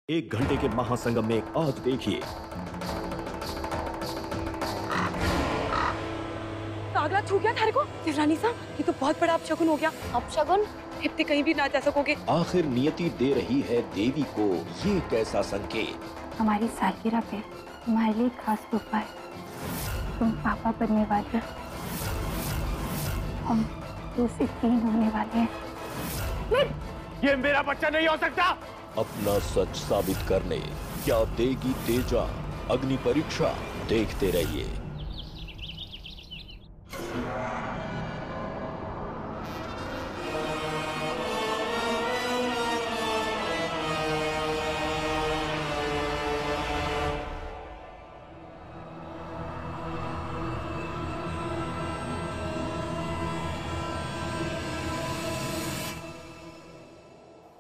1 घंटे के महासंगम में एक आहत देखिए। कागला छू गया थारे को। देवरानी साहब, ये तो बहुत बड़ा अपशगुन हो गया। अपशगुन? इतने कहीं भी ना जा सकोगे। आखिर नियति दे रही है देवी को ये कैसा संकेत। हमारी सालगिरह पे तुम्हारे लिए खास तोहफा है। तुम पापा बनने वाले हो, हम 2 से 3 होने वाले हैं। ये मेरा बच्चा नहीं हो सकता। अपना सच साबित करने क्या देगी तेजा अग्नि परीक्षा, देखते रहिए।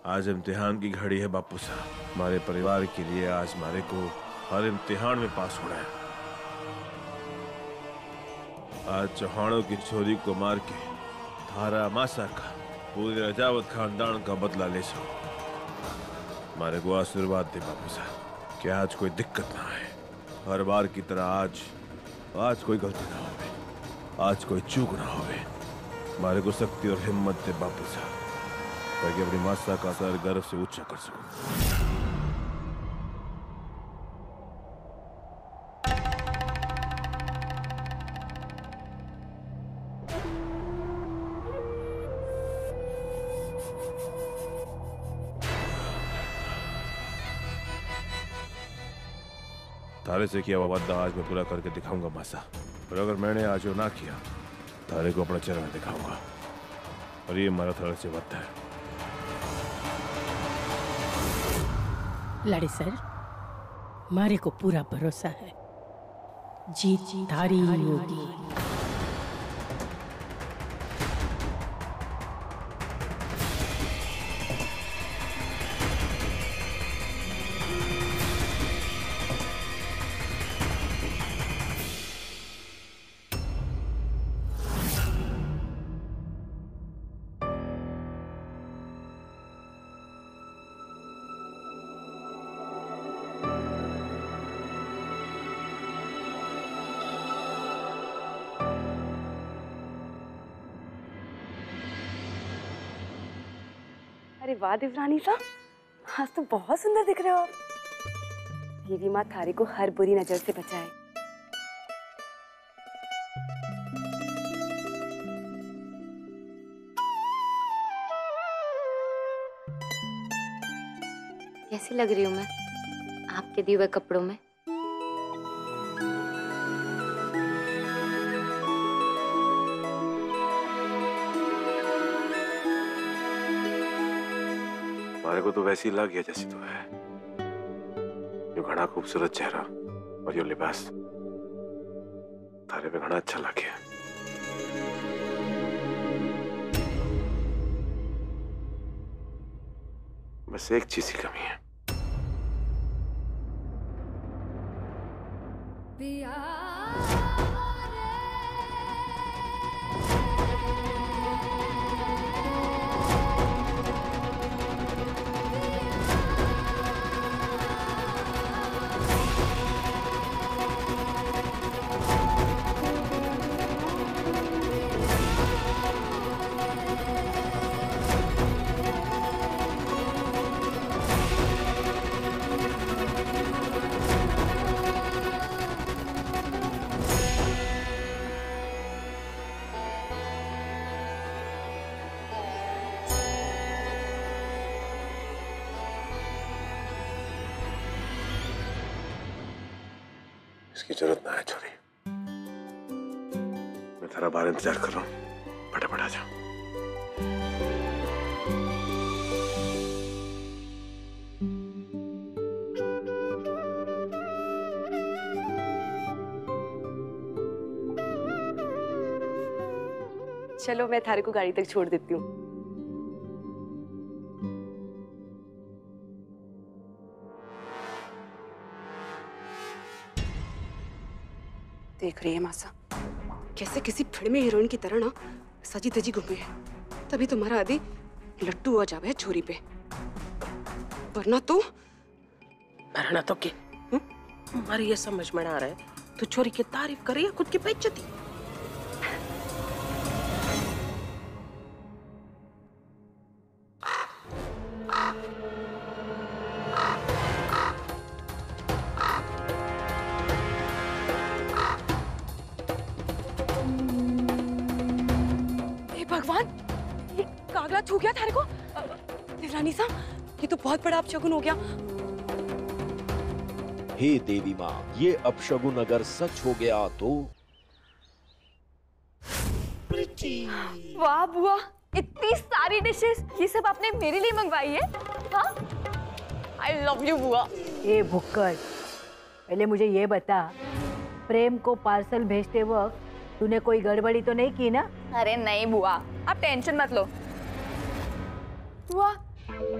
आज इम्तिहान की घड़ी है बापू साहब। हमारे परिवार के लिए आज हमारे को हर इम्तिहान में पास होना है। आज चौहानों की छोरी को मार के थारा मासा का पूरे रजावत खानदान का बदला ले सको। हमारे को आशीर्वाद दे बापू साहब कि आज कोई दिक्कत ना आए। हर बार की तरह आज कोई गलती ना हो, आज कोई चूक ना हो। हमारे को शक्ति और हिम्मत दे बापू साहब, ताकि अपनी मासा का सर गर्व से ऊंचा कर सकूं। तारे से किया हुआ वादा आज मैं पूरा करके दिखाऊंगा मासा। और अगर मैंने आज वो ना किया, तारे को अपना चेहरा दिखाऊंगा। और ये हमारा थारे से वादा है। लाड़े सर, मारे को पूरा भरोसा है, जीत थारी ही होगी। अरे वाह देवरानी साहब, आज तो बहुत सुंदर दिख रहे हो आप। देवी माँ थारे को हर बुरी नजर से बचाए। कैसी लग रही हूँ मैं आपके दिए हुए कपड़ों में? हमारे को तो वैसी लग गया जैसी तो है। यो घना खूबसूरत चेहरा और यो लिबास थारे पे घना अच्छा लग गया। बस एक चीज की कमी है। इसकी जरूरत ना है छोरी। मैं तेरा बाहर इंतजार कर रहा हूँ, फटाफट आ जा। चलो मैं थारे को गाड़ी तक छोड़ देती हूँ। देख रही है मासा, कैसे किसी फिल्मी हीरोइन की तरह ना सजी तजी घूमे है। तभी तुम्हारा आदि लट्टू आ जावे है छोरी पे, वरना तो करना तो के हमारे ये समझ में ना आ रहा है, तू छोरी की तारीफ करे या खुद की बेइज्जती? भगवान, ये कागला छू गया थारे को। देवरानी साहब, ये तो बहुत बड़ा अपशगुन हो गया। हे देवी माँ, ये अपशगुन अगर सच हो गया तो? वाह बुआ, इतनी सारी डिशेस, ये सब आपने मेरे लिए मंगवाई है? हाँ? I love you बुआ। ए भुक्कड़, पहले मुझे ये बता, प्रेम को पार्सल भेजते वक्त तूने कोई गड़बड़ी तो नहीं की ना? अरे नहीं बुआ, आप टेंशन मत लो। बुआ,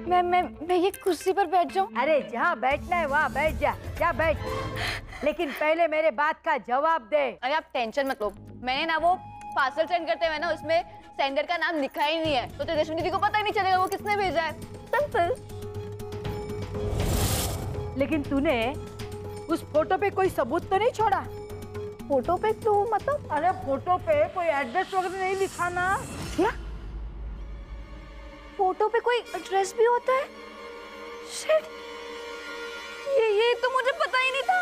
मैं ये कुर्सी पर बैठ जाऊं? अरे जहाँ बैठना है वहाँ बैठ जा, जा बैठ। लेकिन पहले मेरे बात का जवाब दे। अरे आप टेंशन मत लो, मैंने ना वो पार्सल सेंड करते हुए ना उसमें सेंडर का नाम लिखा ही नहीं है, तो तेजस्विनी दीदी को पता ही नहीं चलेगा वो किसने भेजा है। सिंपल। लेकिन तूने उस फोटो पे कोई सबूत तो नहीं छोड़ा? फोटो पे तो मतलब? अरे फोटो पे कोई एड्रेस वगैरह नहीं लिखा ना? क्या? फोटो पे कोई एड्रेस भी होता है? शिट, ये तो मुझे पता ही नहीं था।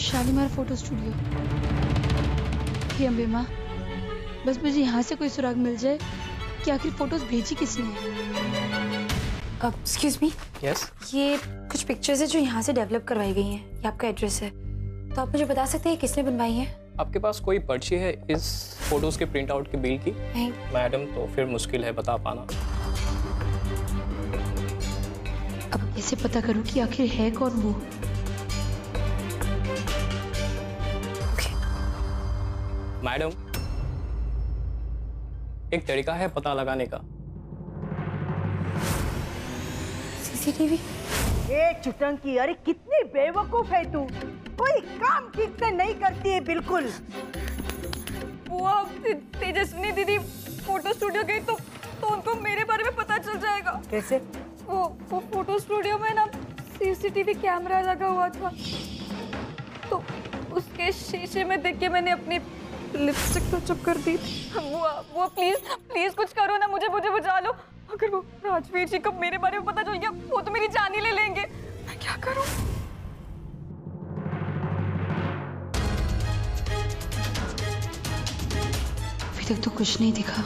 Shalimar photo studio. हे अम्बे माँ, बस मुझे यहाँ से कोई सुराग मिल जाए कि आखिर फोटोज भेजी किसने। Excuse me. यस। ये कुछ पिक्चर्स है जो यहाँ से डेवलप करवाई गई हैं। ये आपका एड्रेस है, तो आप मुझे बता सकते हैं किसने बनवाई है? आपके पास कोई पर्ची है इस फोटोज के प्रिंट आउट के बिल की? नहीं मैडम, तो फिर मुश्किल है बता पाना। अब कैसे पता करूँ कि आखिर है कौन वो? मैडम, एक तरीका है पता लगाने का। सीसीटीवी। ए चुटंकी, अरे कितनी बेवकूफ है तू, कोई काम ठीक से नहीं करती है बिल्कुल। बुआ, तेजस्विनी दीदी फोटो स्टूडियो गई तो उनको मेरे बारे में पता चल जाएगा। कैसे? वो फोटो स्टूडियो में ना सीसीटीवी कैमरा लगा हुआ था, तो उसके शीशे में देख के मैंने अपनी लिपस्टिक टचअप कर दी। बुआ प्लीज कुछ करो ना, मुझे बचा लो। अगर वो राजवीर जी को मेरे बारे में पता चल गया, वो तो मेरी जान ही ले लेंगे। मैं क्या करूं? अभी तक तो कुछ नहीं दिखा,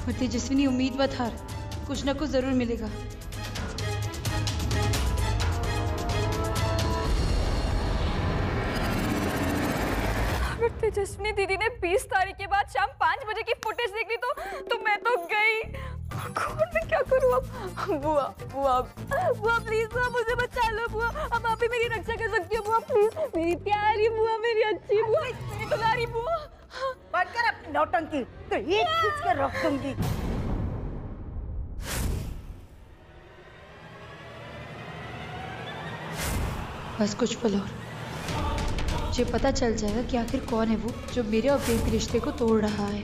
पर तेजस्विनी उम्मीद मत हार, कुछ ना कुछ जरूर मिलेगा। तेजस्विनी दीदी ने 20 तारीख के बाद शाम 5 बजे की फुटेज देख ली तो मैं तो गई। मैं क्या करूँ अब? बुआ प्लीज बुआ, मुझे बचा लो बुआ। अब आप ही मेरी रक्षा कर सकती हो बुआ, प्लीज। मेरी प्यारी बुआ, मेरी अच्छी बुआ, मेरी दुलारी बुआ। बंद कर अपनी नौटंकी, तो ये खींच कर रख दूंगी। बस कुछ पल और, मुझे पता चल जाएगा कि आखिर कौन है वो जो मेरे और प्रेम के रिश्ते को तोड़ रहा है।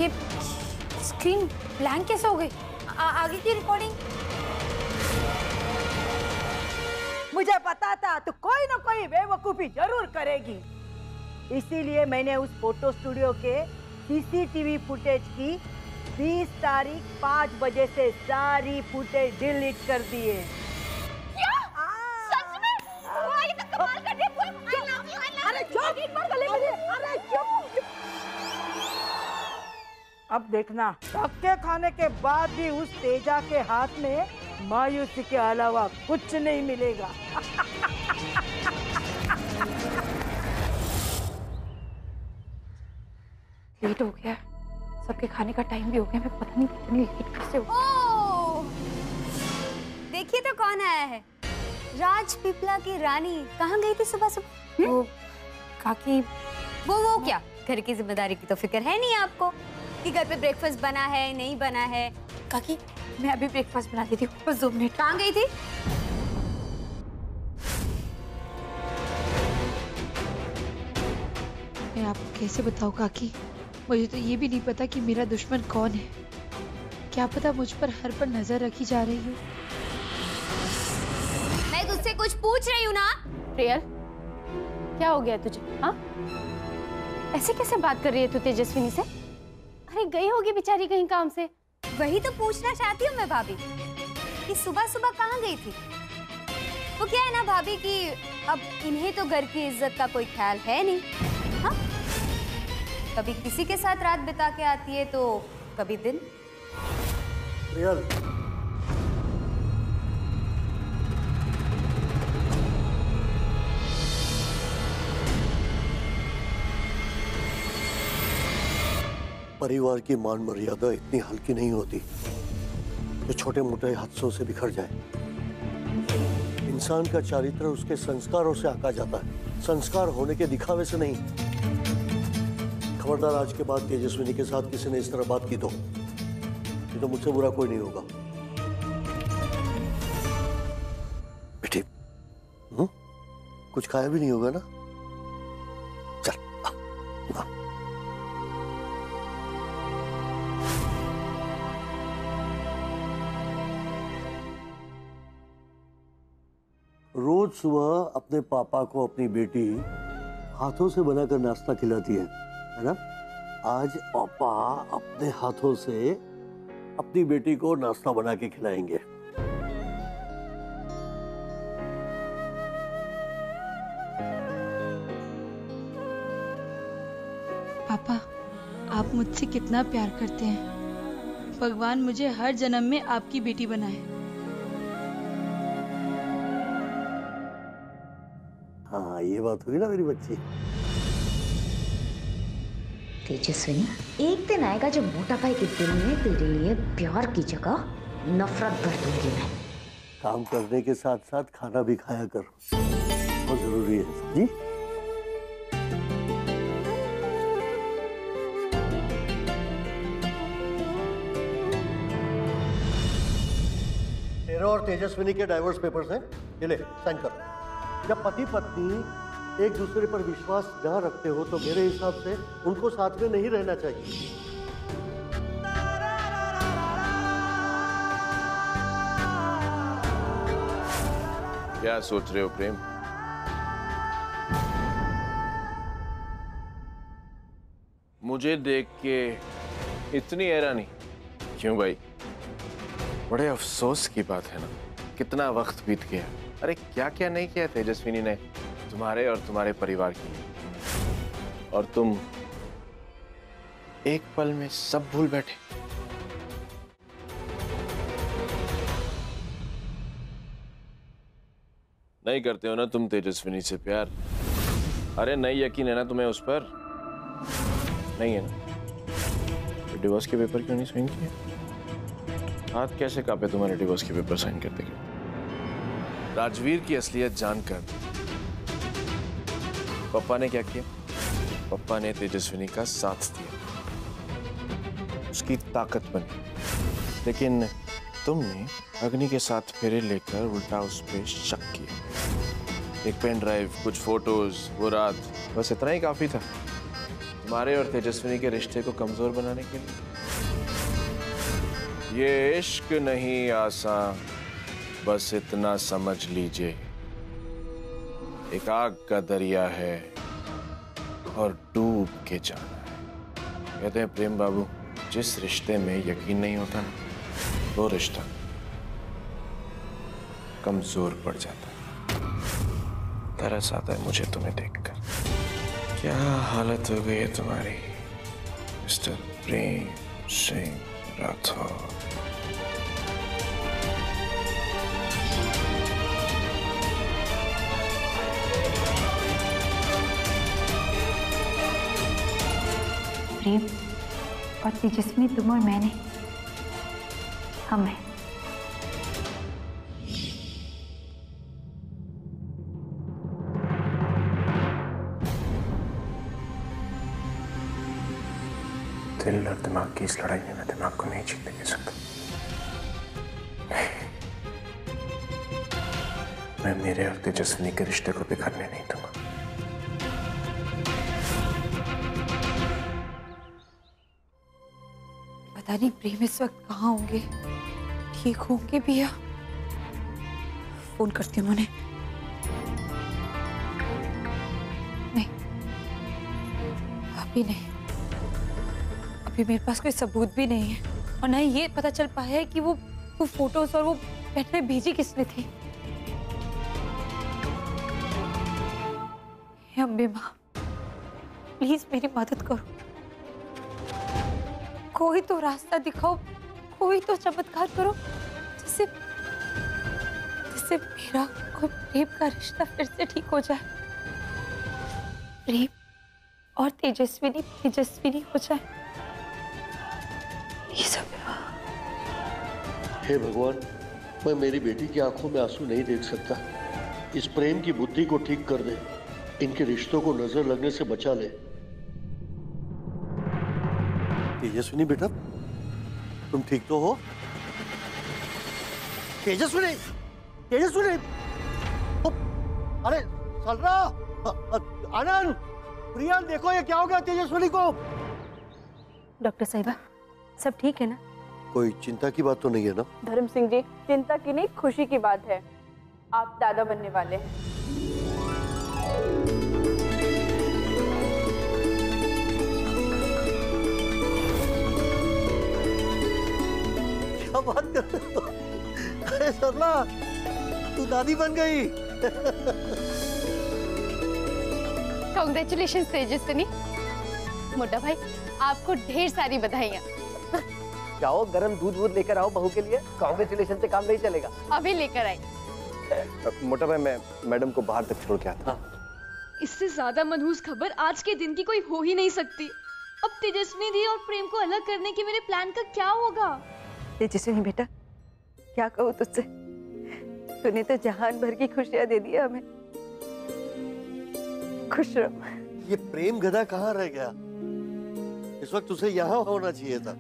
ये स्क्रीन ब्लैंक कैसे हो गई? आगे की रिकॉर्डिंग? मुझे पता था तो कोई ना कोई बेवकूफी जरूर करेगी, इसीलिए मैंने उस फोटो स्टूडियो के सीसीटीवी फुटेज की 20 तारीख 5 बजे से सारी फुटेज डिलीट कर दिए। अब देखना, धक्के खाने के बाद भी उस तेजा के हाथ में मायूसी के अलावा कुछ नहीं मिलेगा। लेट हो गया, सबके खाने का टाइम भी हो गया। मैं पता नहीं इतनी लेट कैसे हो। देखिए तो कौन आया है, राजपीपला की रानी। कहाँ गई थी सुबह सुबह? वो काकी। वो क्या, घर की जिम्मेदारी की तो फिक्र है नहीं आपको कि घर पे ब्रेकफास्ट बना है नहीं बना है? काकी, मैं अभी ब्रेकफास्ट बना देती हूँ, बस 2 मिनट। कहाँ गई थी? मैं आपको कैसे बताऊं काकी, मुझे तो ये भी नहीं पता कि मेरा दुश्मन कौन है। क्या पता मुझ पर हर पर नजर रखी जा रही हो। मैं तुझसे कुछ पूछ रही हूँ ना। प्रियल, क्या हो गया तुझे? हाँ, ऐसे कैसे बात कर रही है तू तेजस्विनी से? अरे गई होगी बेचारी कहीं काम से। वही तो पूछना चाहती हूँ मैं भाभी कि सुबह सुबह कहाँ गई थी। वो क्या है ना भाभी कि अब इन्हें तो घर की इज्जत का कोई ख्याल है नहीं। हाँ, कभी किसी के साथ रात बिता के आती है तो कभी दिन। प्रियल, परिवार की मान मर्यादा इतनी हल्की नहीं होती जो छोटे मोटे हादसों से बिखर जाए। इंसान का चारित्र उसके संस्कारों से आका जाता है, संस्कार होने के दिखावे से नहीं। खबरदार, आज के बाद तेजस्विनी के साथ किसी ने इस तरह बात की तो मुझसे बुरा कोई नहीं होगा। बेटी, कुछ खाया भी नहीं होगा ना? चल आ। रोज सुबह अपने पापा को अपनी बेटी हाथों से बनाकर नाश्ता खिलाती है ना? आज पापा अपने हाथों से अपनी बेटी को नाश्ता बना के खिलाएंगे। पापा, आप मुझसे कितना प्यार करते हैं। भगवान मुझे हर जन्म में आपकी बेटी बनाए। हाँ, ये बात हुई ना मेरी बच्ची। तेजस्विनी, एक दिन आएगा जब मोटा भाई के दिल में तेरे लिए प्यार की जगह नफरत भर दूंगी मैं। काम करने के साथ साथ खाना भी खाया कर, बहुत जरूरी है जी। तेरा और तेजस्विनी के डाइवोर्स पेपर्स हैं, ये ले साइन कर। जब पति पत्नी एक दूसरे पर विश्वास न रखते हो तो मेरे हिसाब से उनको साथ में नहीं रहना चाहिए। क्या सोच रहे हो प्रेम? मुझे देख के इतनी हैरानी क्यों भाई? बड़े अफसोस की बात है ना, कितना वक्त बीत गया। अरे क्या क्या नहीं किया तेजस्विनी ने तुम्हारे और तुम्हारे परिवार के लिए, और तुम एक पल में सब भूल बैठे। नहीं करते हो ना तुम तेजस्विनी से प्यार? अरे नहीं यकीन है ना तुम्हें उस पर? नहीं है ना? तो डिवोर्स के पेपर क्यों नहीं साइन किए? हाथ कैसे कांपे तुम्हारे डिवोर्स के पेपर साइन करते क्यों? राजवीर की असलियत जानकर पापा ने क्या किया? पापा ने तेजस्विनी का साथ दिया, उसकी ताकत बनी। लेकिन तुमने अग्नि के साथ फेरे लेकर उल्टा उस पर शक किया। एक पेन ड्राइव, कुछ फोटोज, वो रात, बस इतना ही काफी था तुम्हारे और तेजस्विनी के रिश्ते को कमजोर बनाने के लिए। ये इश्क नहीं आसान, बस इतना समझ लीजिए, एक आग का दरिया है और डूब के जाना है। कहते हैं प्रेम बाबू, जिस रिश्ते में यकीन नहीं होता ना, वो रिश्ता कमजोर पड़ जाता है। तरस आता है मुझे तुम्हें देखकर। क्या हालत हो गई है तुम्हारी मिस्टर प्रेम सिंह राठौर? प्रेम और तेजस्विनी, तुम और मैंने, हम हैं। दिल और दिमाग की इस लड़ाई में मैं दिमाग को नहीं जीतने दे सकता। मैं मेरे और तेजस्विनी के रिश्ते को बिखरने नहीं दूंगा। पता नहीं प्रेम इस वक्त कहाँ होंगे, ठीक होंगे भी या। फोन करती हूँ उन्हें। नहीं, अभी नहीं, अभी मेरे पास कोई सबूत भी नहीं है और ना ही ये पता चल पाया है कि वो फोटोज और वो पेन ड्राइव भेजी किसने थी। हे अम्बे माँ, प्लीज मेरी मदद करो, कोई तो रास्ता दिखाओ, कोई तो चमत्कार करो जिससे मेरा कोई प्रेम का रिश्ता फिर से ठीक हो जाए, प्रेम और तेजस्विनी हो जाए। ये सब हे भगवान, मैं मेरी बेटी की आंखों में आंसू नहीं देख सकता। इस प्रेम की बुद्धि को ठीक कर दे, इनके रिश्तों को नजर लगने से बचा ले। तेजस्विनी बेटा, तुम ठीक तो हो? तेजस्विनी, तेजस्विनी, अरे सलरा, आनंद, प्रियान, देखो ये क्या हो गया तेजस्विनी को। डॉक्टर साहिबा, सब ठीक है ना? कोई चिंता की बात तो नहीं है ना? धर्म सिंह जी, चिंता की नहीं, खुशी की बात है, आप दादा बनने वाले हैं। क्या बात कर रहे हो? अरे सरला, तू दादी बन गई। कांग्रेचुलेशंस तेजस्विनी। मोटा भाई, आपको ढेर सारी बधाइयाँ। जाओ गरम दूध लेकर आओ बहू के लिए, कांग्रेचुलेशन से काम नहीं चलेगा। अभी लेकर आई। मोटा भाई, मैं मैडम को बाहर तक छोड़ के आता हूँ। इससे ज्यादा मनहूस खबर आज के दिन की कोई हो ही नहीं सकती। अब तेजस्विनी दी और प्रेम को अलग करने के मेरे प्लान का क्या होगा? तेजस्विनी बेटा, क्या कहूँ तुझसे, तूने तो जहान भर की खुशियां दे दी हमें। खुश रहो। ये प्रेम गधा कहाँ रह गया? इस वक्त उसे यहाँ होना चाहिए था।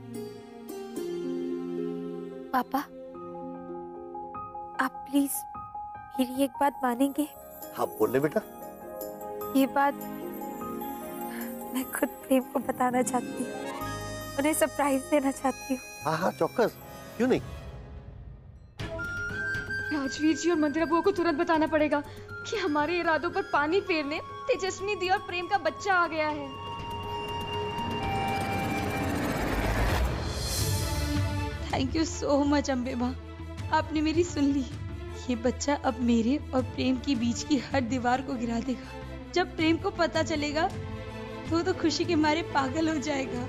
पापा, आप प्लीज मेरी एक बात मानेंगे? हाँ बोले बेटा। ये बात मैं खुद प्रेम को बताना चाहती हूँ, उन्हें सरप्राइज देना चाहती हूँ। हाँ हाँ चौक्कस, क्यों नहीं। राजवीर जी और मंदिरा बुआ को तुरंत बताना पड़ेगा कि हमारे इरादों पर पानी फेरने तेजस्विनी दी और प्रेम का बच्चा आ गया है। Thank you so much Ambe माँ, आपने मेरी सुन ली। ये बच्चा अब मेरे और प्रेम के बीच की हर दीवार को गिरा देगा। जब प्रेम को पता चलेगा तो खुशी के मारे पागल हो जाएगा।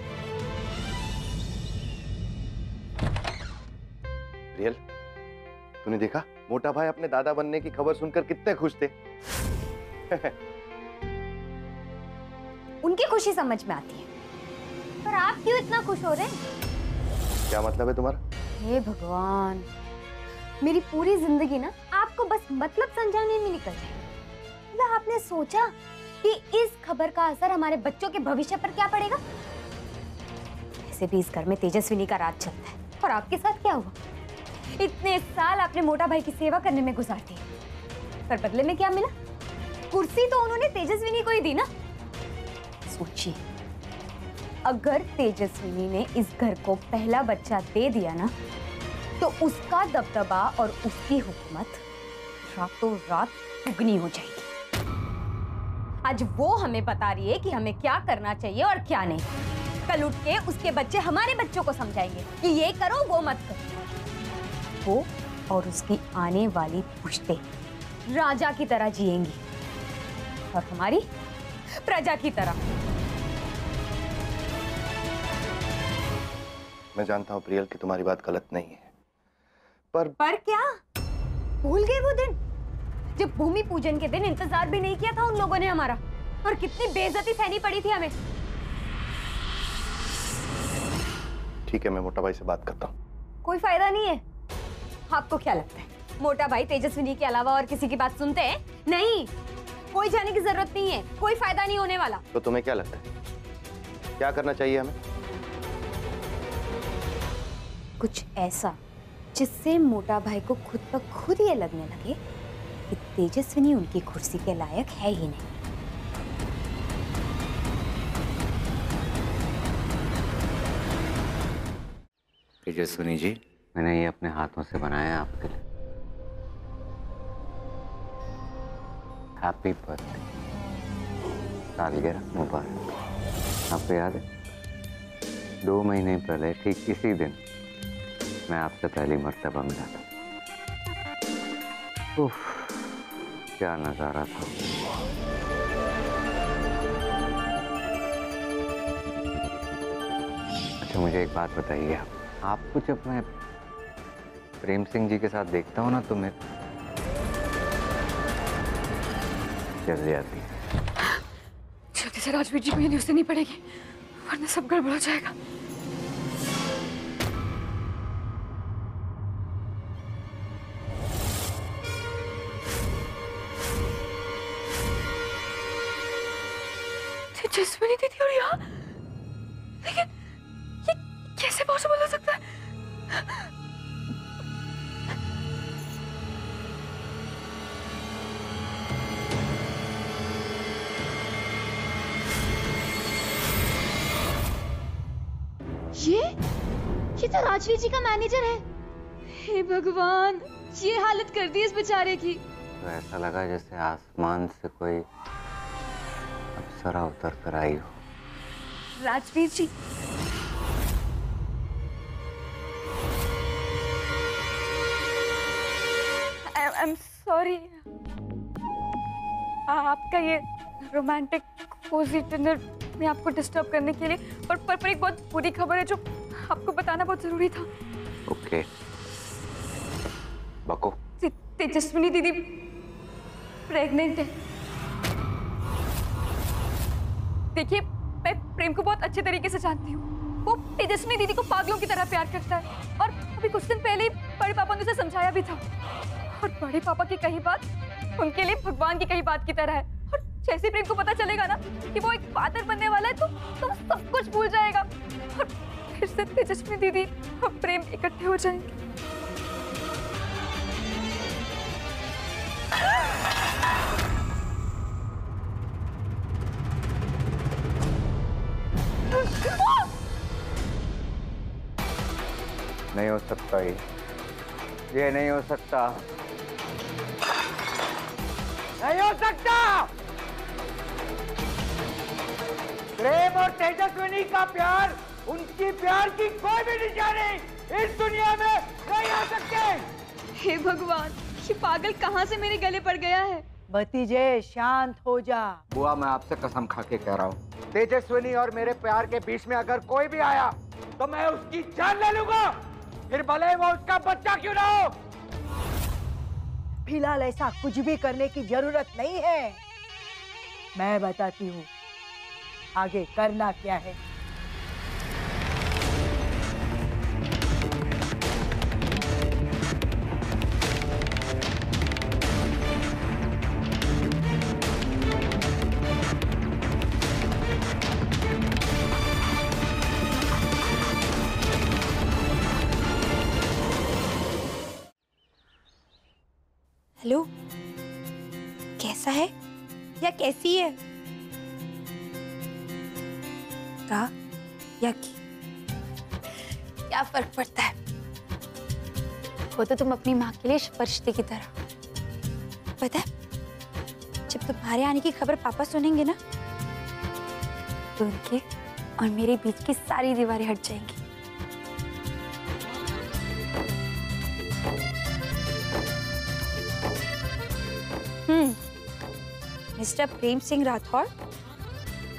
रियल, तूने देखा मोटा भाई अपने दादा बनने की खबर सुनकर कितने खुश थे। उनकी खुशी समझ में आती है, पर आप क्यों इतना खुश हो रहे हैं? क्या मतलब है तुम्हारा? हे भगवान, मेरी पूरी जिंदगी ना आपको बस मतलब समझाने में निकल जाए। मतलब आपने सोचा कि इस खबर का असर हमारे बच्चों के भविष्य पर क्या पड़ेगा? ऐसे भी इस घर में तेजस्विनी का राज चलता है, और आपके साथ क्या हुआ? इतने साल आपने मोटा भाई की सेवा करने में गुजार दिए, पर बदले में क्या मिला? कुर्सी तो उन्होंने तेजस्विनी को ही दी ना। सोचिए, अगर तेजस्विनी ने इस घर को पहला बच्चा दे दिया ना, तो उसका दबदबा और उसकी हुकूमत रातों रात दुगनी हो जाएगी। आज वो हमें बता रही है कि हमें क्या करना चाहिए और क्या नहीं। कल उठ के उसके बच्चे हमारे बच्चों को समझाएंगे कि ये करो वो मत करो। वो और उसकी आने वाली पुश्तें राजा की तरह जिएंगी और हमारी प्रजा की तरह। मैं जानता हूँ प्रियल कि तुम्हारी बात गलत नहीं है, पर क्या भूल गए वो दिन जब भूमि पूजन के दिन इंतजार भी नहीं किया था उन लोगों ने हमारा, और कितनी बेइज्जती सहनी पड़ी थी हमें। ठीक है, मैं मोटा भाई से बात करता हूँ। कोई फायदा नहीं है। आपको क्या लगता है मोटा भाई तेजस्विनी के अलावा और किसी की बात सुनते हैं? नहीं, कोई जाने की जरूरत नहीं है, कोई फायदा नहीं होने वाला। तो तुम्हें क्या लगता है क्या करना चाहिए हमें? कुछ ऐसा जिससे मोटा भाई को खुद ब खुद ये लगने लगे कि तेजस्विनी उनकी कुर्सी के लायक है ही नहीं। तेजस्विनी जी, मैंने ये अपने हाथों से बनाया है आपके लिए। हैप्पी बर्थडे, सालगिरह मुबारक। आपको याद है 2 महीने पहले ठीक इसी दिन मैं आपसे पहली मर्तबा मिला था। उफ, क्या नजारा था। अच्छा मुझे एक बात बताइए, आपको जब मैं प्रेम सिंह जी के साथ देखता हूँ ना तो मैं जल्दी आती है। जल्दी से राजवीर जी को ये न्यूज़ देनी पड़ेगी वरना सब गड़बड़ हो जाएगा। तेजस्विनी दीदी और यहाँ, लेकिन ये कैसे पॉसिबल हो सकता है? ये तो राजवीर जी का मैनेजर है। हे भगवान, ये हालत कर दी इस बेचारे की। तो ऐसा लगा जैसे आसमान से कोई अप्सरा उतर कर आई हो। राजवीर जी, आई एम सॉरी आपका ये रोमांटिक कोजी डिनर में आपको डिस्टर्ब करने के लिए, पर एक बहुत बुरी खबर है जो आपको बताना बहुत जरूरी था। ओके, बको। तेजस्विनी दीदी प्रेग्नेंट है। देखिए, मैं प्रेम को बहुत अच्छे तरीके से जानती हूँ। वो तेजस्विनी दीदी को पागलों की तरह प्यार करता है और अभी कुछ दिन पहले बड़े पापा ने उसे समझाया भी था। और बड़े पापा की कही बात उनके लिए भगवान की कही बात की तरह है। और जैसे प्रेम को पता चलेगा ना कि वो एक फादर बनने वाला है तो सब कुछ भूल जाएगा और फिर से तेजस्विनी दीदी और प्रेम इकट्ठे हो जाएंगे। नहीं हो सकता ये नहीं हो सकता। नहीं हो सकता। प्रेम और तेजस्विनी का प्यार, उनकी प्यार की कोई भी निशानी इस दुनिया में नहीं आ सकते। हे भगवान, ये पागल कहाँ से मेरे गले पड़ गया है। भतीजे शांत हो जा। बुआ, मैं आपसे कसम खा के कह रहा हूँ, तेजस्विनी और मेरे प्यार के बीच में अगर कोई भी आया तो मैं उसकी जान ले लूंगा, फिर भले वो उसका बच्चा क्यों ना हो। फिलहाल ऐसा कुछ भी करने की जरूरत नहीं है। मैं बताती हूँ आगे करना क्या है। हेलो, कैसा है या कैसी है? का या की क्या फर्क पड़ता है? वो तो तुम अपनी माँ के लिए फरिश्ते की तरह। पता है, जब तुम्हारे आने की खबर पापा सुनेंगे ना तो उनके और मेरे बीच की सारी दीवारें हट जाएंगी। मिस्टर प्रेम सिंह राठौर,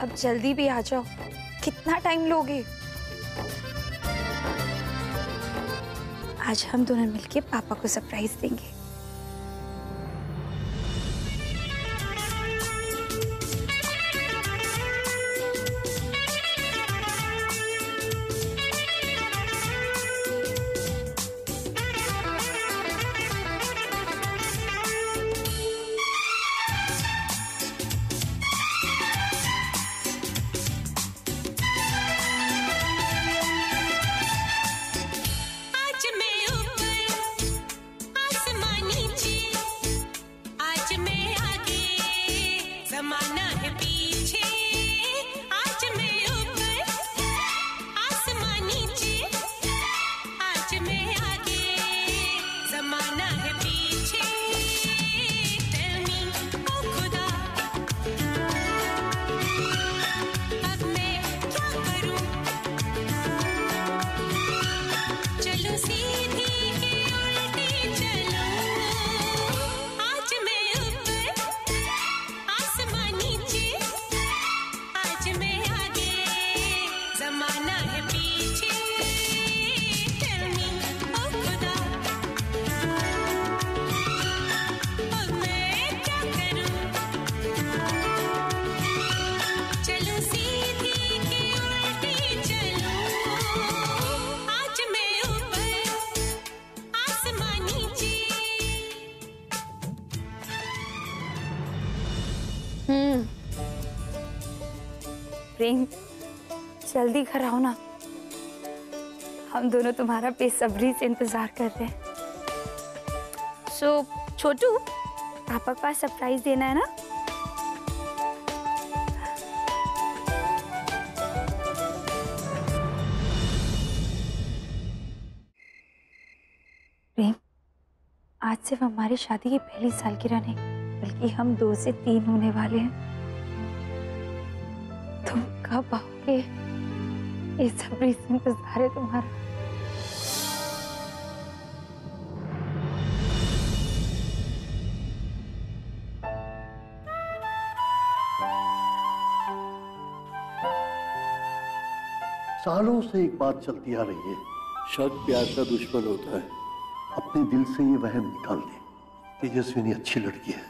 अब जल्दी भी आ जाओ। कितना टाइम लोगे? आज हम दोनों मिलके पापा को सरप्राइज देंगे। आज मैं ऊपर आसमान प्रेम, जल्दी घर आओ ना, हम दोनों तुम्हारा बेसब्री से इंतजार कर रहे हैं। छोटू, पापा के पास सरप्राइज देना है ना? प्रेम, आज सिर्फ हमारी शादी की पहली सालगिरह नहीं, बल्कि हम 2 से 3 होने वाले हैं। तुम कब आओगे? बेसब्री से इंतजार है तुम्हारा। सालों से एक बात चलती आ रही है, शक प्यार का दुश्मन होता है। अपने दिल से ये वहम निकाल दे। तेजस्विनी अच्छी लड़की है,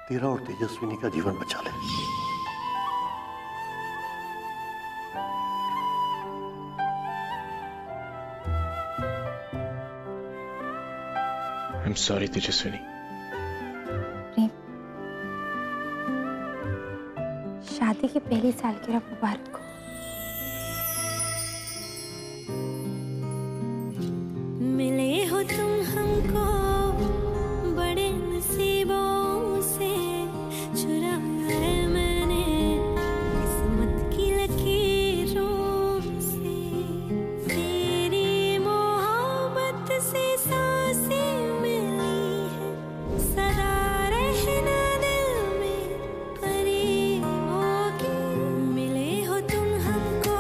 तेरा और तेजस्विनी का जीवन बचा ले। I'm sorry, Tejaswini. शादी की पहली सालगिरह मुबारक हो। मिले हो तुम हमको बड़े नसीबों से, चुराया है मैंने किस्मत की लकीरों से। तेरी मोहब्बत से सांसें मिली है, सदा रहना दिल में परियों की। मिले हो तुम हमको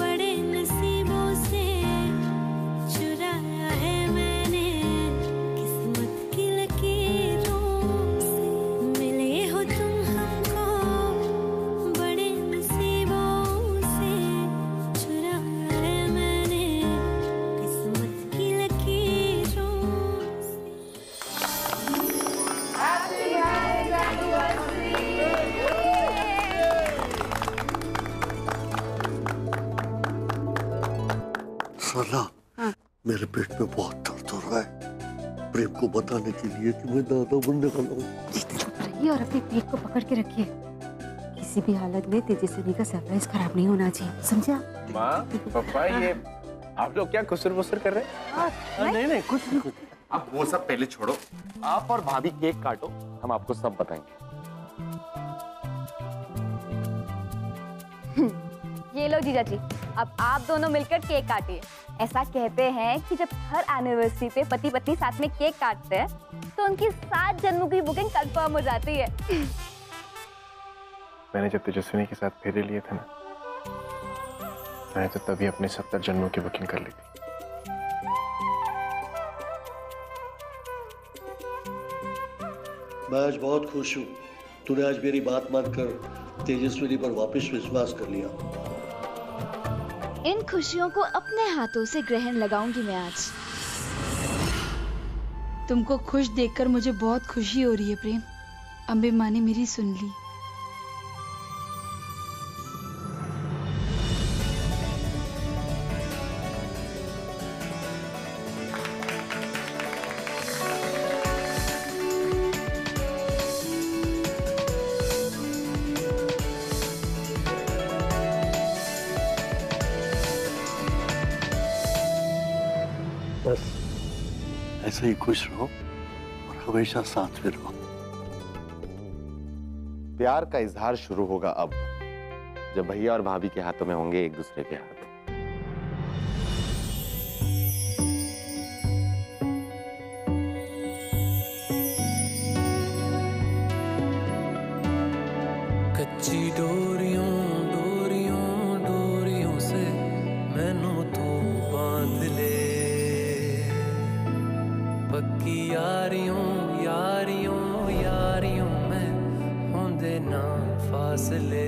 बड़े नसीबों से, चुराया है मैंने किस्मत की लकीरों से। मिले हो तुम हमको बड़े नसीबों से, चुराया है मैंने किस्मत की लकीरों से। साला, मेरे पेट में बहुत दर्द हो रहा है। प्रेम को बताने के लिए कि मैं दादा बनने वाला हूँ। रहिए और अपने पेट को पकड़ के रखिए। किसी भी हालत में तेजस्विनी का सरप्राइज खराब नहीं होना चाहिए, समझा? माँ, पापा, ये आप लोग क्या खुसर-बुसर कर रहे हैं? नहीं, कुछ नहीं। अब वो सब पहले छोड़ो, आप और भाभी केक काटो, हम आपको सब बताएंगे। ये लो जीजा जी, अब आप दोनों मिलकर केक काटिए। ऐसा कहते हैं कि जब हर एनिवर्सरी पे पति पत्नी साथ में केक काटते हैं तो उनकी 7 जन्मों की बुकिंग कंफर्म हो जाती है। मैंने जब तेजस्विनी के साथ फेरे लिए थे ना, मैंने तो तभी अपने 70 जन्मों की बुकिंग कर ली थी। मैं आज बहुत खुश हूँ। तूने आज मेरी बात मानकर तेजस्विनी पर वापस विश्वास कर लिया। इन खुशियों को अपने हाथों से ग्रहण लगाऊंगी मैं आज। तुमको खुश देखकर मुझे बहुत खुशी हो रही है प्रेम। अम्बे माँ ने मेरी सुन ली। बस ऐसे ही खुश रहो और हमेशा साथ में रहो। प्यार का इजहार शुरू होगा अब, जब भैया और भाभी के हाथों में होंगे एक दूसरे के हाथ। कच्ची डोरियों डोरियों डोरियों से मैनू तू बांध ले, पक्की यारियों यारियों यारियों में होंदे ना फासले।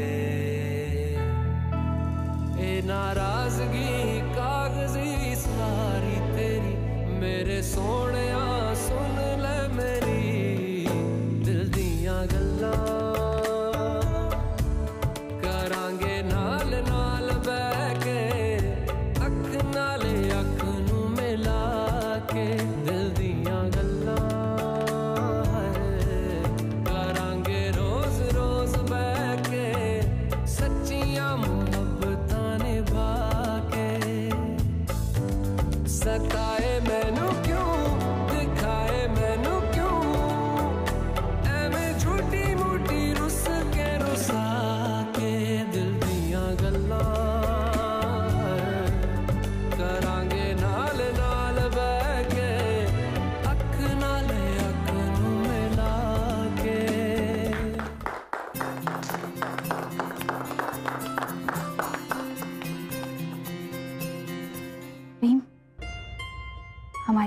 ए नाराजगी कागजी सारी तेरी, मेरे सोहणिया सुन ले मेरी दिल दियां गल्लां। करांगे नाल नाल बैठ के, अख नाले अख नू मिला के दिल दियां गल्लां।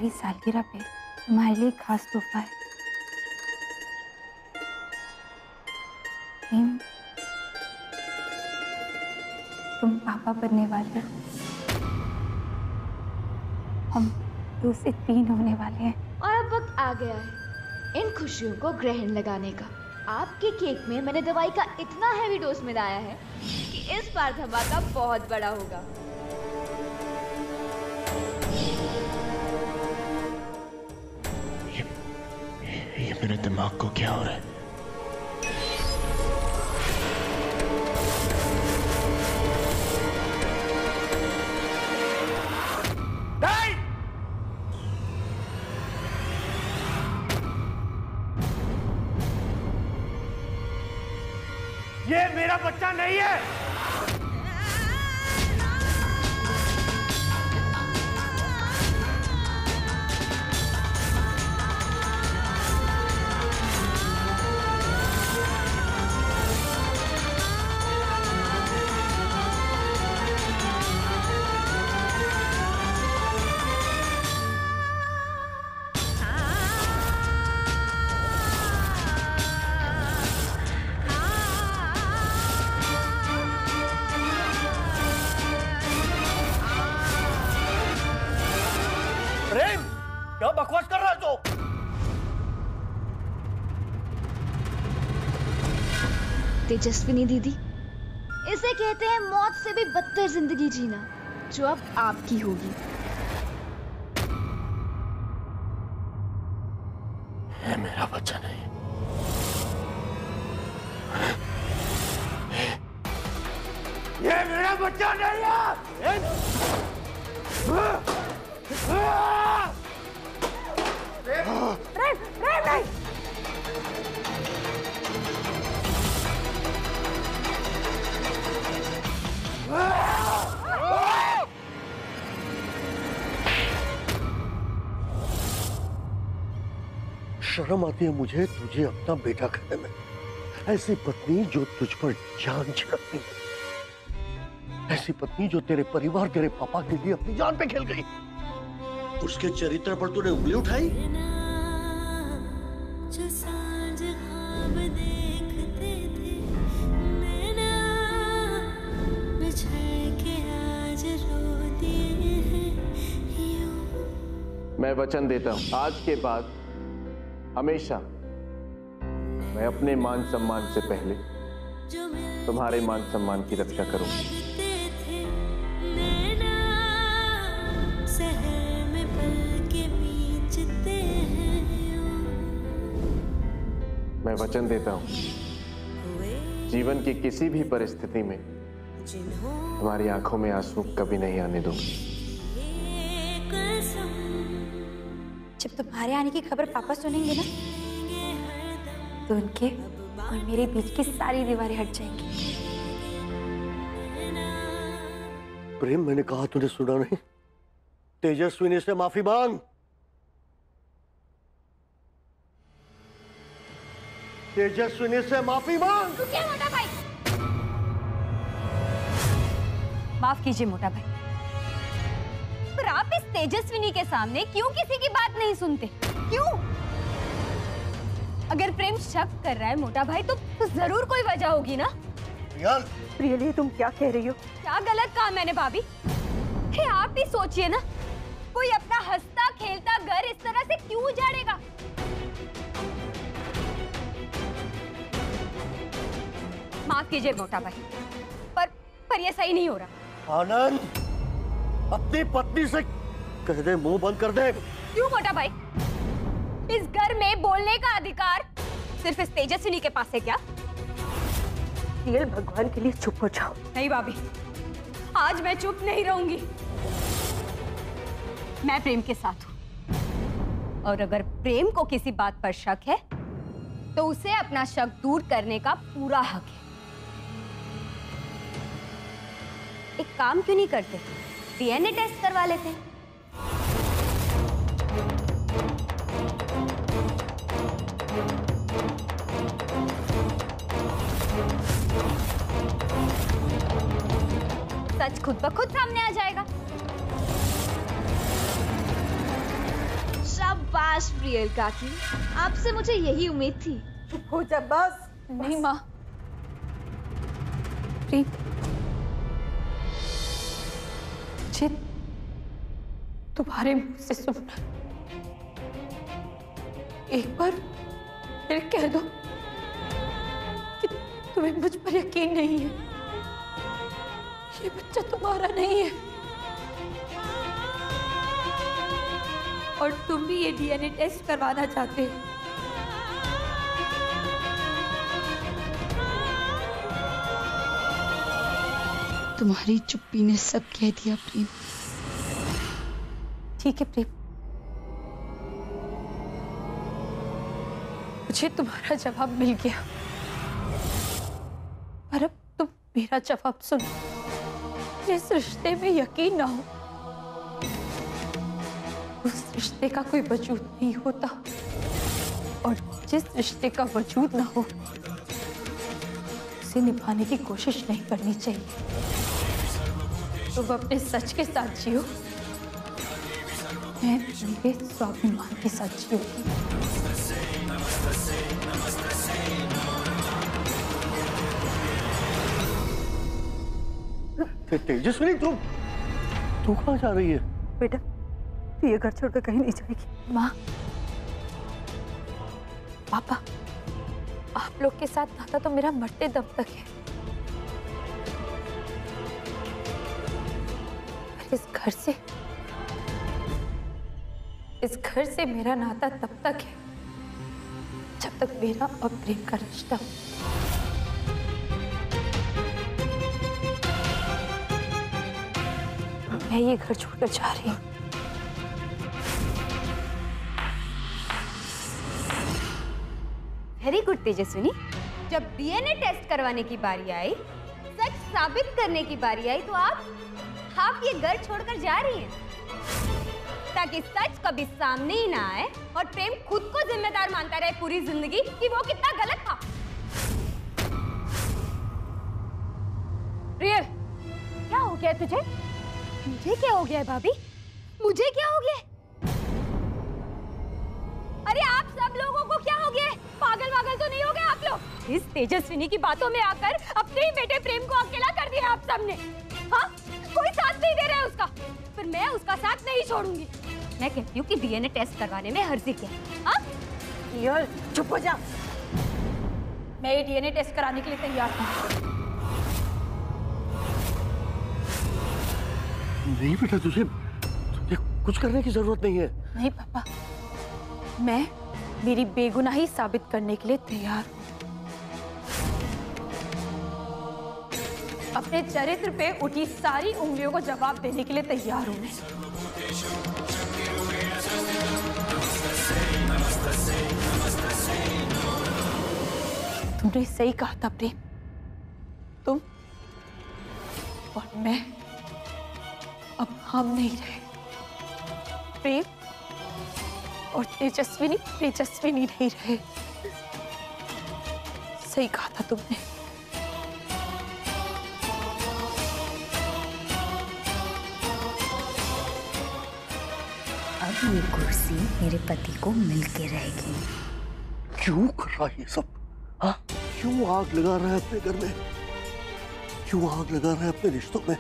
तुम्हारी सालगिरह पे तुम्हारे लिए खास तोहफा है। प्रेम, तुम पापा बनने वाले हो। हम 2 से 3 होने वाले हैं। और अब वक्त आ गया है इन खुशियों को ग्रहण लगाने का। आपके केक में मैंने दवाई का इतना हैवी डोज मिलाया है कि इस बार धमाका बहुत बड़ा होगा। ये मेरे दिमाग को क्या हो रहा है? ये मेरा बच्चा नहीं है। प्रेम, क्या बकवास कर रहा है तू? तेजस्विनी दीदी, इसे कहते हैं मौत से भी बदतर जिंदगी जीना, जो अब आपकी होगी। ये मेरा बच्चा नहीं। ये मेरा बच्चा नहीं है। प्रेम, प्रेम नहीं। शर्म आती है मुझे तुझे अपना बेटा कहने में। ऐसी पत्नी जो तुझ पर जान छिड़कती है, ऐसी पत्नी जो तेरे परिवार तेरे पापा के लिए अपनी जान पे खेल गई, उसके चरित्र पर तूने उंगली उठाई। जो सांझ ख्वाब देखते थे नैना, बिछड़ के आज रो दिए हैं यूं। मैं वचन देता हूँ आज के बाद हमेशा मैं अपने मान सम्मान से पहले तुम्हारे मान सम्मान की रक्षा करूंगा। शहर में पल के बीचते हैं मैं वचन देता हूँ जीवन की किसी भी परिस्थिति में तुम्हारी आंखों में आंसू कभी नहीं आने दूंगी। जब तुम्हारे आने की खबर पापा सुनेंगे ना, तो उनके और मेरे बीच की सारी दीवारें हट जाएंगी। प्रेम, मैंने कहा तूने सुना नहीं? तेजस्विनी से माफी मांग। तेजस्विनी से माफी मांग। तू क्या मोटा भाई? माफ कीजिए मोटा भाई, पर आप इस तेजस्विनी के सामने क्यों किसी की बात नहीं सुनते? क्यों? अगर प्रेम शक कर रहा है मोटा भाई, तो जरूर कोई वजह होगी ना। प्रियली, तुम क्या कह रही हो? क्या गलत कहा मैंने भाभी? हे, आप ही सोचिए ना, कोई अपना हंसता खेलता घर इस तरह से क्यों उजाड़ेगा? माफ कीजिए मोटा भाई, पर ये सही नहीं हो रहा। आनंद, अपनी पत्नी से कह दे, मुंह बंद कर दे। क्यों मोटा भाई? इस घर में बोलने का अधिकार सिर्फ इस तेजस्विनी के पास है क्या? प्रियल, भगवान के लिए चुप हो जाओ। नहीं भाभी, आज मैं चुप नहीं रहूंगी। मैं प्रेम के साथ हूं, और अगर प्रेम को किसी बात पर शक है तो उसे अपना शक दूर करने का पूरा हक है। एक काम क्यों नहीं करते, डीएनए टेस्ट करवा लेते हैं। सच खुद ब खुद सामने आ जाएगा। शाबाश प्रियल काकी, आपसे मुझे यही उम्मीद थी। चुप हो जा बस। नहीं माँ, प्रेम मुझे तुम्हारे मुंह से सुनना, एक बार फिर कह दो कि तुम्हें मुझ पर यकीन नहीं है, ये बच्चा तुम्हारा नहीं है और तुम भी ये डीएनए टेस्ट करवाना चाहते हो। तुम्हारी चुप्पी ने सब कह दिया प्रेम। ठीक है प्रेम, मुझे तुम्हारा जवाब मिल गया, पर अब तुम मेरा जवाब सुनो। जिस रिश्ते में यकीन ना हो उस रिश्ते का कोई वजूद नहीं होता, और जिस रिश्ते का वजूद ना हो उसे निभाने की कोशिश नहीं करनी चाहिए। तुम अपने सच के साथ जियो, मैं मेरे स्वाभिमान के साथ जीऊंगी। तेजस्विनी, तू कहाँ जा रही है? बेटा, तू ये घर छोड़कर कहीं नहीं जाएगी। माँ, पापा, आप लोग के साथ नाता तो मेरा मरते दम तक है, पर इस घर से मेरा नाता तब तक है जब तक मेरा और प्रेम का रिश्ता हो। मैं ये घर छोड़कर जा रही हूँ। वेरी गुड तेजस्विनी, जब डीएनए टेस्ट करवाने की बारी आई, सच साबित करने की बारी आई, तो आप ये घर छोड़कर जा रही हैं ताकि सच कभी सामने ही ना आए और प्रेम खुद को जिम्मेदार मानता रहे पूरी जिंदगी कि वो कितना गलत था। प्रियल, क्या हो गया तुझे? मुझे क्या हो गया है भाभी? मुझे क्या हो गया? अरे आप सब लोगों को क्या हो गया? पागल तो नहीं हो गए आप लोग? इस तेजस्विनी की बातों में आकर अपने ही बेटे प्रेम को अकेला कर दिया आप सबने। हाँ, कोई साथ नहीं दे रहा है उसका, पर मैं उसका साथ नहीं छोड़ूंगी। मैं कहती हूँ कि डीएनए टेस्ट करवाने में हर्जी क्या? हाँ? यार चुप हो जा, मैं ये डीएनए टेस्ट कराने के लिए तैयार हूँ। नहीं बेटा, तुझे कुछ करने की जरूरत नहीं है। नहीं पापा, मैं मेरी बेगुनाही साबित करने के लिए तैयार हूँ। अपने चरित्र पे उठी सारी उंगलियों को जवाब देने के लिए तैयार हूँ। तुमने सही कहा था प्रेम, तुम और मैं अब हम नहीं रहे। प्रेम और तेजस्विनी नहीं रहे। सही कहा था तुमने। अब ये कुर्सी मेरे पति को मिलके रहेगी। क्यों कर रहा है ये सब? हाँ, क्यों आग लगा रहा है अपने घर में? क्यों आग लगा रहा है अपने रिश्तों में?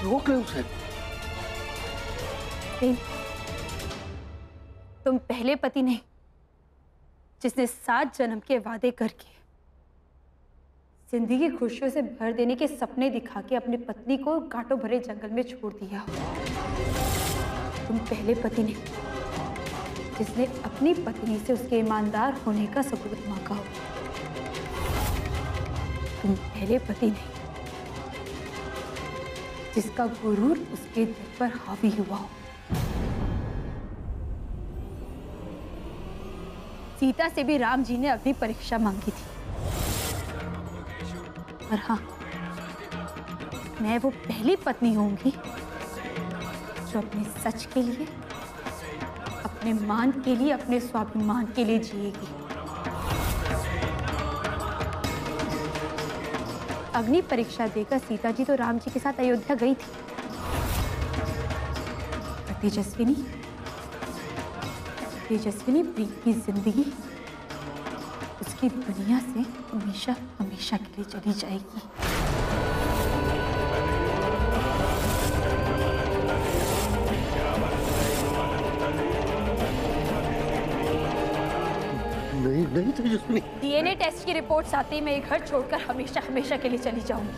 रोक ले उसे। तुम पहले पति नहीं जिसने 7 जन्म के वादे करके जिंदगी खुशियों से भर देने के सपने दिखा के अपनी पत्नी को कांटों भरे जंगल में छोड़ दिया। तुम पहले पति नहीं जिसने अपनी पत्नी से उसके ईमानदार होने का सबूत मांगा हो। तुम पहले पति नहीं जिसका गुरूर उसके दिल पर हावी हुआ हो। सीता से भी राम जी ने अपनी परीक्षा मांगी थी, और हाँ, मैं वो पहली पत्नी होंगी जो अपने सच के लिए, अपने मान के लिए, अपने स्वाभिमान के लिए जिएगी। अग्नि परीक्षा देकर सीता जी तो राम जी के साथ अयोध्या गई थी, पर तेजस्विनी प्रीत की जिंदगी उसकी दुनिया से हमेशा हमेशा के लिए चली जाएगी। नहीं नहीं तेजस्विनी। डीएनए टेस्ट की रिपोर्ट्स आते ही मैं ये घर छोड़कर हमेशा हमेशा के लिए चली जाऊंगी।